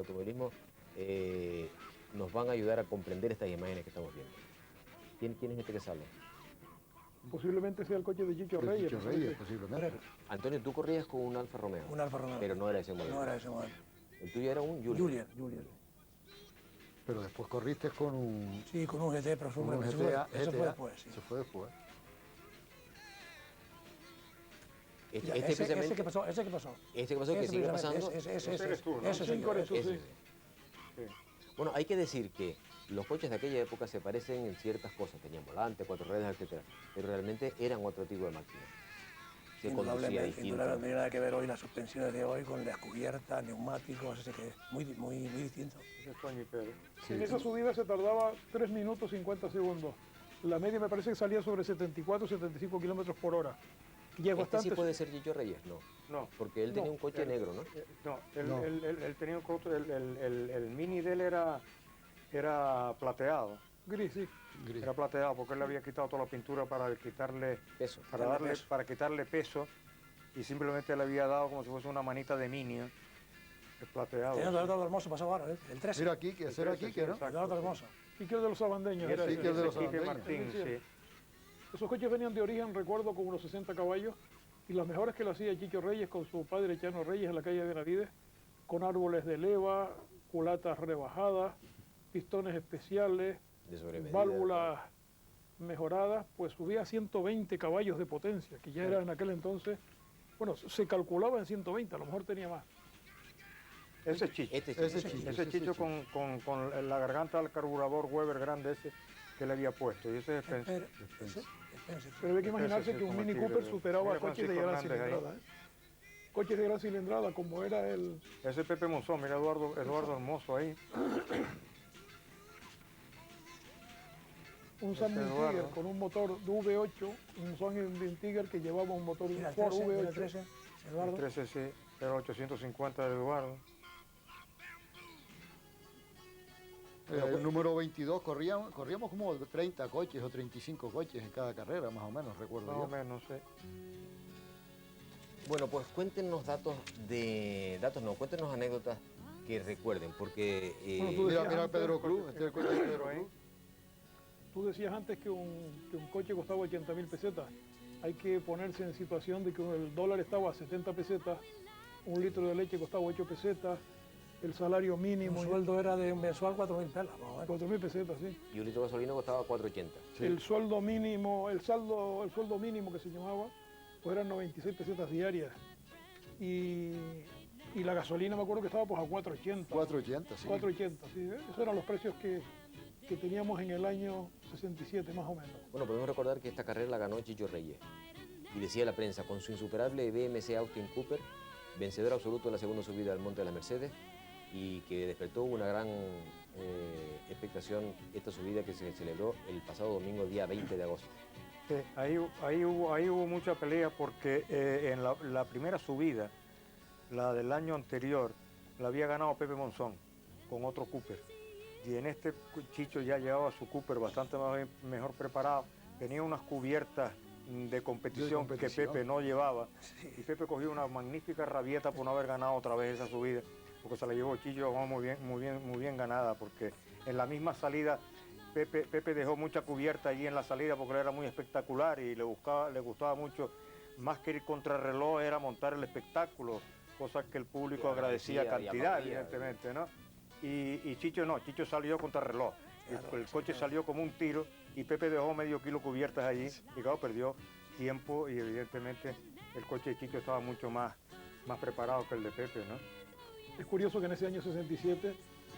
automovilismo nos van a ayudar a comprender estas imágenes que estamos viendo. ¿Quién es este que sale? Posiblemente sea el coche de Chicho Reyes. Chicho Reyes, posiblemente. Antonio, tú corrías con un Alfa Romeo. Un Alfa Romeo. Pero no era ese modelo. No era ese modelo. El tuyo era un Juliet. Juliet. Pero después corriste con un... Sí, con un GT, pero con un eso GTA, fue después, sí. Eso fue después. Mira, Especialmente- ese que pasó. Este que pasó, que sigue pasando. Ese eres tú, ¿no? ese Sí, señor, eso Ese, sí. sí. Bueno, hay que decir que los coches de aquella época se parecen en ciertas cosas. Tenían volante, 4 ruedas, etc. Pero realmente eran otro tipo de máquina. Se conducía Indudablemente, distinto. indudablemente, no tiene nada que ver hoy las suspensiones de hoy con las cubiertas, neumáticos, ese que es muy distinto. Ese es Toño y Pedro. Sí. En esa subida se tardaba 3 minutos 50 segundos. La media me parece que salía sobre 74, 75 kilómetros por hora. Y es ¿Este bastante. sí puede ser Chicho Reyes? No. No, Porque él tenía un coche negro, ¿no? no, No. él tenía un coche, el mini de él era plateado. Gris, sí. Gris. Era plateado porque él le había quitado toda la pintura para quitarle, Eso. para quitarle peso y simplemente le había dado como si fuese una manita de mini, ¿no? El plateado. Tenía Eduardo Hermoso, pasó ahora, el 13. Mira aquí, que ese era aquí, que no. Exacto. Eduardo Hermoso. Quique de los Abandeños. Y era Sí, que es de los Quique Abandeños. Martín, Sí, sí. sí. Esos coches venían de origen, recuerdo, con unos 60 caballos. Y las mejores que lo hacía Chicho Reyes con su padre Chano Reyes en la calle de Benavides, con árboles de leva, culatas rebajadas, pistones especiales, De sobremedida. válvulas mejoradas, pues subía a 120 caballos de potencia, que ya era en aquel entonces, bueno, se calculaba en 120, a lo mejor tenía más. Ese es Chicho. Este sí. Ese Chicho. Ese Chicho con la garganta del carburador Weber grande ese que le había puesto. Y ese es Spencer. Pero hay que imaginarse sí, que un como Mini el tigre Cooper de- superaba mira coches de Francisco gran Hernández ahí. cilindrada. Coches de gran cilindrada, como era el... Ese es Pepe Monzón, mira Eduardo Hermoso ahí. un Sam Eduardo. Tiger con un motor de V8, un Sam Tiger que llevaba un motor Mira, el Ford 13, V8. el 13, Eduardo. El 13 sí, era 850 de Eduardo. El número 22 corríamos como 30 coches o 35 coches en cada carrera, más o menos, recuerdo Más yo. o menos, sí. Bueno, pues cuéntenos cuéntenos anécdotas que recuerden, porque Bueno, tú Mira, decías mira antes, Pedro Cruz, este es el coche de Pedro Cruz. Tú decías antes que un coche costaba 80.000 pesetas. Hay que ponerse en situación de que el dólar estaba a 70 pesetas, un litro de leche costaba 8 pesetas, el salario mínimo... Un sueldo era de un mensual 4.000 pelas, más o menos. 4.000 pesetas, sí. y un litro de gasolina costaba 4.80. Sí. El sueldo mínimo, el sueldo mínimo que se llamaba, pues eran 96 pesetas diarias. Y la gasolina me acuerdo que estaba pues a 4.80. 480, sí. 4.80, sí. Esos eran los precios que teníamos en el año 67, más o menos. Bueno, podemos recordar que esta carrera la ganó Chicho Reyes. Y decía la prensa, con su insuperable BMC Austin Cooper, vencedor absoluto de la segunda subida al Monte de las Mercedes, y que despertó una gran expectación esta subida que se celebró el pasado domingo, día 20 de agosto. Sí, ahí hubo mucha pelea porque en la primera subida, la del año anterior, la había ganado Pepe Monzón con otro Cooper. Y en este Chicho ya llevaba su Cooper bastante mejor preparado. Tenía unas cubiertas de competición que Pepe no llevaba. Y Pepe cogió una magnífica rabieta por no haber ganado otra vez esa subida, porque se la llevó Chicho muy bien ganada, porque en la misma salida Pepe dejó mucha cubierta allí en la salida porque era muy espectacular y le gustaba mucho, más que ir contrarreloj, era montar el espectáculo, cosa que el público Y agradecía agradecía, y cantidad, aplaudía. evidentemente, ¿no? Y Chicho no, Chicho salió contrarreloj. Claro, El coche salió como un tiro y Pepe dejó medio kilo cubiertas allí y claro, perdió tiempo y evidentemente el coche de Chicho estaba mucho más preparado que el de Pepe, ¿no? Es curioso que en ese año 67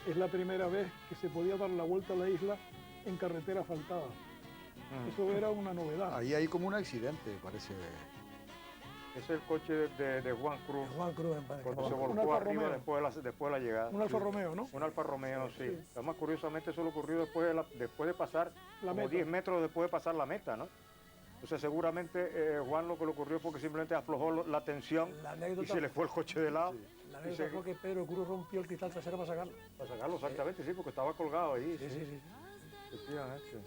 es la primera vez que se podía dar la vuelta a la isla en carretera asfaltada. Eso era una novedad. Ahí hay como un accidente, parece. Ese es el coche de Juan Cruz, Juan Cruz en paz cuando se descanse. Un volcó Alfa arriba Romeo. después de la llegada. Un Alfa Romeo, ¿no? Un Alfa Romeo, sí. Sí. Además, curiosamente, eso le ocurrió después de pasar, La como meta. 10 metros después de pasar la meta, ¿no? Entonces, seguramente Juan lo que le ocurrió fue que simplemente aflojó la tensión La y anécdota, se le fue el coche de lado. la Y anécdota se- fue que Pedro Cruz rompió el cristal trasero para sacarlo. Para sacarlo, exactamente, sí, porque estaba colgado ahí. Sí, sí, sí. Efectivamente, sí.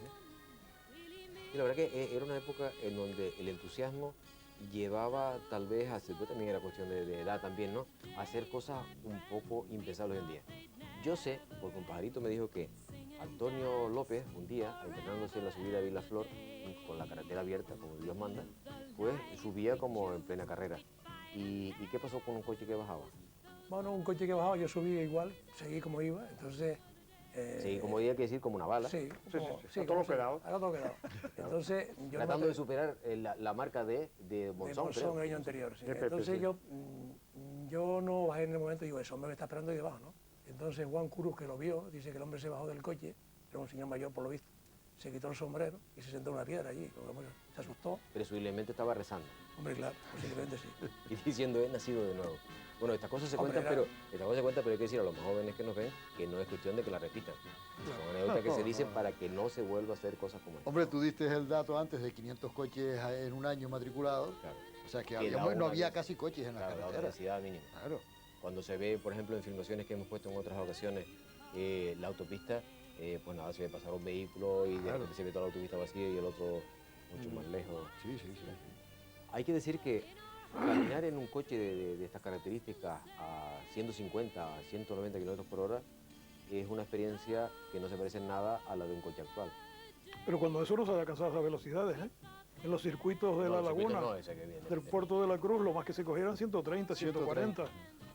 Y la verdad que era una época en donde el entusiasmo llevaba tal vez a hacer, pues también era cuestión de edad también, ¿no? A hacer cosas un poco impensables hoy en día. Yo sé, porque un pajarito me dijo que Antonio López, un día, alternándose en la subida a Vilaflor, con la carretera abierta, como Dios manda, pues subía como en plena carrera. ¿Y qué pasó con un coche que bajaba? Bueno, un coche que bajaba, yo subí igual, seguí como iba, entonces... Sí, como diría que decir, como una bala. Sí, a todo lo que daba. A todo lo que daba. Entonces, yo Tratando de superar la marca de Monzón, el año anterior, sí. Pepe, Entonces sí. yo no bajé en el momento y digo, ese hombre me está esperando ahí debajo, ¿no? Entonces Juan Cruz, que lo vio, dice que el hombre se bajó del coche, era un señor mayor por lo visto, se quitó el sombrero y se sentó en una piedra allí, se asustó. Presumiblemente estaba rezando Hombre, claro, posiblemente sí. y diciendo, he nacido de nuevo. Bueno, estas cosas se Hombre, cuentan, claro. pero hay que decir a los más jóvenes que nos ven que no es cuestión de que la repitan. Son anécdotas que se dicen para que no se vuelva a hacer cosas como esta. Hombre, tú diste el dato antes de 500 coches en un año matriculados. Claro. O sea que Que da no una había vez. casi coches en la Claro, la carretera. densidad mínima. Claro. Cuando se ve, por ejemplo, en filmaciones que hemos puesto en otras ocasiones, la autopista, pues nada, se ve pasar un vehículo y de Claro. repente se ve toda la autopista vacía y el otro mucho más lejos. Sí, sí, sí. Hay que decir que caminar en un coche de estas características a 150, a 190 kilómetros por hora es una experiencia que no se parece en nada a la de un coche actual. Pero cuando eso no se alcanzaba esas velocidades, ¿eh? En los circuitos de No, la el circuito laguna, no, ese que viene del puerto de la Cruz, lo más que se cogieran 130, 140.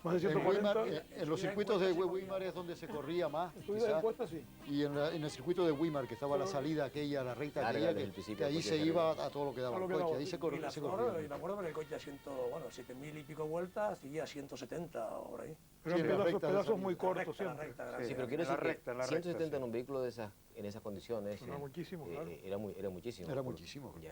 Más de En, 140. Weimar, en los circuitos de Weimar es donde se corría más. En subidas y quizá. encuestas, sí. Y en el circuito de Weimar, que estaba la salida aquella, la recta Larga aquella, desde el principio, que ahí coche se de iba a todo lo que daba A lo el que coche. daba. Ahí se Y corría. la flor, y me acuerdo que el coche a 7.000 y pico vueltas, seguía a 170 o por ahí. Eran Sí, la pedazos, recta de pedazos salida. muy cortos La siempre. recta, Sí, gracias. pero quiero en la decir recta, en que la recta, 170 sí. en un vehículo en esas condiciones Era muchísimo, era muchísimo. Era muchísimo. Ya.